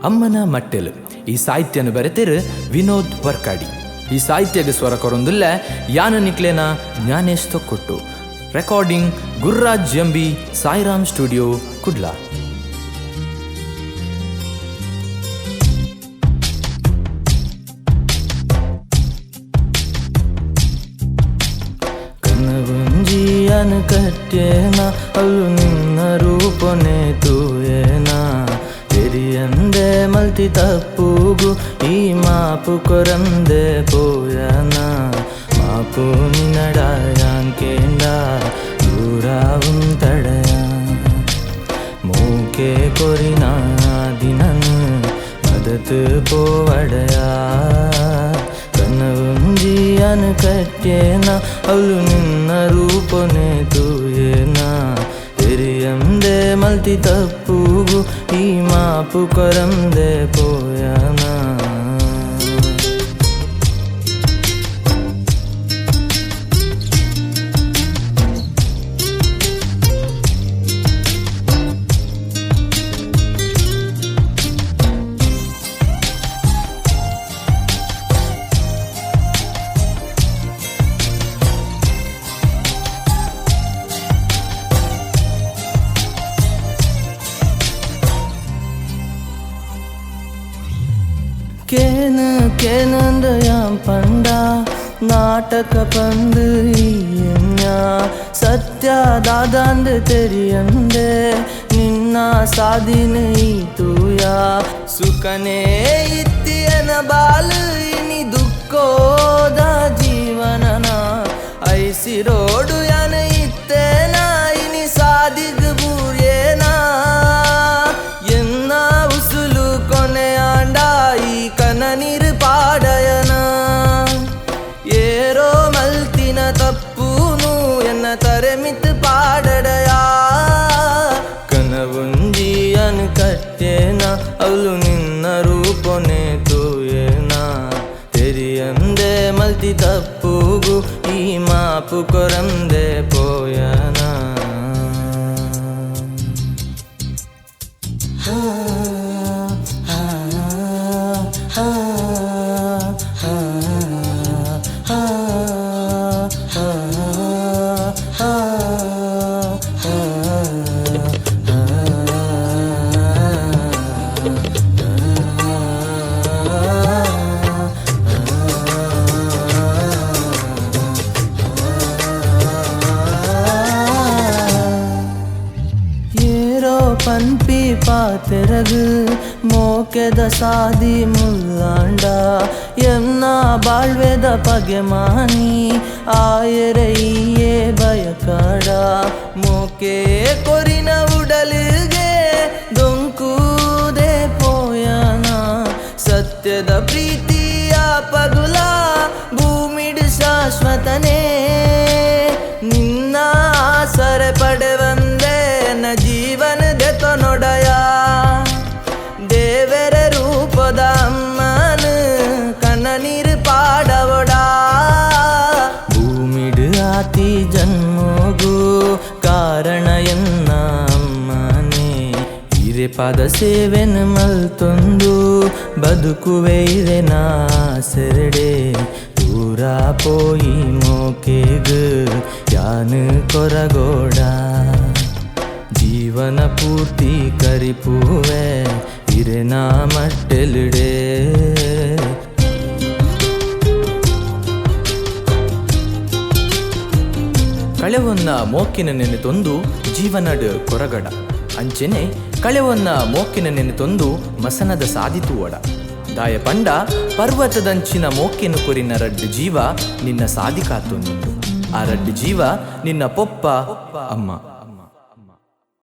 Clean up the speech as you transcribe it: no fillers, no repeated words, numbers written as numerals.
ಅಮ್ಮನ ಮಟ್ಟೆಲು ಈ ಸಾಹಿತ್ಯನು ಬರೆತಿರು ವಿನೋದ್ ವರ್ಕಾಡಿ. ಈ ಸಾಹಿತ್ಯದ ಸ್ವರ ಕೊರೊಂದುಲ್ಲ ಯಾನ ನಿಕ್ಲೇನ ಜ್ಞಾನೇಶ್ ತೊಕ್ಕೊಟ್ಟು. Recording Gurraj Jambi, Sairam studio, Kudla. ಕನಗುಂಜಿಯನು ಕಟ್ಟೇನ ಅವು ನಿನ್ನ ರೂಪನೆ ತೂಯೇನ ತೆರಿಯಂದೆ ಮಲ್ತಿ ತಪ್ಪುಗು ಈ ಮಾಪು ಕೊರಂದೆ ಪೋಯನ ಮಾಪು ನಿನ್ನಡಯಾಂಕೇಂಡ ದೂರ ಉಂತಡಯ ಮೂಕೆ ಕೊರಿನ ದಿನನು ಮದತು ಪೋವಡಯ ಕನಗುಂಜಿಯನು ಕಟ್ಟೇನ ಅವು ನಿನ್ನ ರೂಪನೆ ತೂಯೇನ ತೆರಿಯಂದೆ ಮಲ್ತಿ ತಪ್ಪುಗು ಈ ಮಾಪು ಕೊರಂದೆ ಪೋಯನ. ಕೇನಂದಯಾಂ ಪಂಡ ನಾಟಕ ಪಂದು ಈಯನ್ಯ ಸತ್ಯ ದಾದಂದು ತೆರಿಯಂದೆ ನಿನ್ನ ಸಾಧಿನ ಈತೂಯ ಸುಖನೇ ಇತ್ತಿಯನ ಬಾಲು ಇನಿ ದುಃಖೋದ ಜೀವನನ ಐಸಿರೋಡು ಯನ ಇತ್ತೇನ ಇನಿ ಸಾಧಿಗ ಬೂರ್ಯೇನ ಎನ್ನ ಉಸುಲು ಕೊನೆಯಾಂಡ ಈ ಕನ ನೀರು ಪಾಡಯನ ಏರೋ ಮಲ್ತಿನ ತಪ್ಪೂನು ಎನ್ನ ತರೆಮಿತ್ ಪಾಡಡಯ ಕನವುಂಜಿಯನು ಕಟ್ಟೇನ ಅವಳು ನಿನ್ನ ರೂಪನೆ ತೂಯೇನ ತೆರಿಯಂದೆ ಮಲ್ತಿ ತಪ್ಪುಗು ಈ ಮಾಪು ಕೊರಂದೆ ಪೋಯನ. ಪನ್ಪಿ ಪಾತೆರಗು ಮೋಕೆದ ಸಾದಿ ಮುಲ್ಲಾಂಡ ಎನ್ನ ಬಾಳ್ವೆದ ಪಗೆಮಾನಿ ಆಯರೈಯೇ ಬಯಕಾಡ ಮೋಕೆ ಕೊರಿನ ಉಡಲಿಗೆ ದೊಂಕುದೇ ಪೋಯನ ಸತ್ಯದ ಪ್ರೀತಿಯ ಪಗುಲ ಭೂಮಿಡು ಶಾಶ್ವತನೇ ನಿನ್ನ ಆಸರೆ ಪಡೆವಂದೆ ನ ಜೀವನ ದೆತೊ ನೊಡಯ ದೇವರ ರೂಪದ ಅಮ್ಮನು ಕಣ್ಣ ನೀರು ಪಾಡವೊಡ ಭೂಮಿಡು ಆತಿ ಜನ್ಮೋಗು ಕಾರಣ ಎನ್ನ ಅಮ್ಮನೇ ಹಿರೆ ಪಾದ ಸೇವೆನ ಮಲ್ತೊಂದು ಬದುಕುವೆ ಇದೆ ನಾ ಸೆರಡೆ ದೂರ ಪೋಯಿ ಮೋಕೆಗು ಯಾನು ಕೊರಗೋಡ ಜೀವನ ಪೂರ್ತಿ ಕರಿಪುವೆ ಇರೆನ ಮಟ್ಟೆಲುಡೆ ಕಳೆವೊನ್ನ ಮೋಕಿನ ನೆನೆತೊಂದು ಜೀವನಡ್ ಕೊರಗಡ ಅಂಚೆನೆ ಕಳೆವೊನ್ನ ಮೋಕಿನ ನೆನೆತೊಂದು ಮಸನದ ಸಾಧಿತು ಒಡ ದಾಯ ಪಂಡ ಪರ್ವತದಂಚಿನ ಮೋಕೆನು ಕೊರಿನ ರಡ್ಡು ಜೀವ ನಿನ್ನ ಸಾಧಿಕಾತೊಂದುಂಡು ಆ ರಡ್ಡು ಜೀವ ನಿನ್ನ ಪೊಪ್ಪ ಅಮ್ಮ.